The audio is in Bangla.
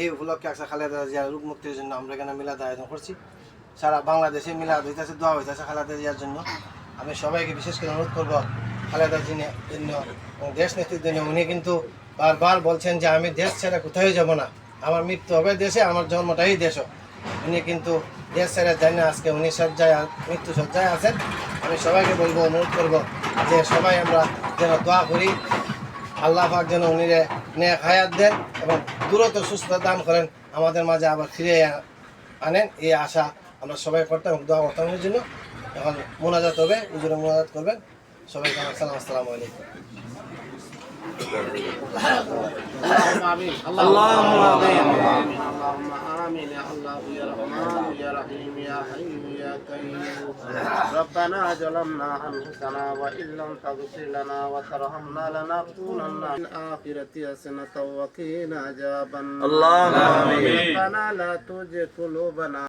এই উপলক্ষে আজকে খালেদা জিয়ার রোগ মুক্তির জন্য আমরা এখানে মিলাদ আয়োজন করছি। সারা বাংলাদেশে মিলাদ হইতেছে, দোয়া হইতেছে খালেদা জিয়ার জন্য। আমি সবাইকে বিশেষ করে অনুরোধ করবো খালেদা জিয়ার জন্য এবং দেশ নেত্রীর জন্য। উনি কিন্তু বারবার বলছেন যে আমি দেশ ছেড়ে কোথাও যাব না, আমার মৃত্যু হবে দেশে, আমার জন্মটাই দেশও। উনি কিন্তু দেশ ছেড়ে যান না, আজকে উনি শয্যায় মৃত্যু শয্যায় আছেন। আমি সবাইকে বলবো, অনুরোধ করবো যে সবাই আমরা যেন দোয়া করি, আল্লাহ পাক যেন উনিরে নেক হায়াত দেন এবং দ্রুত সুস্থ দান করেন, আমাদের মাঝে আবার ফিরে আনেন, এই আশা আমরা সবাই করতাম এবং দোয়া করতাম উনির জন্য। এখন মোনাজাত হবে, হুজুরে মোনাজাত করবেন। সবাইকে আমার সালাম, আসসালামু আলাইকুম। اللهم آمين اللهم آمين اللهم آمين يا الله يا رحمن يا رحيم يا حي يا قيوم ربنا ظلمنا أنفسنا وإن لم تغفر لنا وترحمنا لنكونن من الآخرة حسنة وقنا عذاب النار. اللهم آمين. ربنا لا تزغ قلوبنا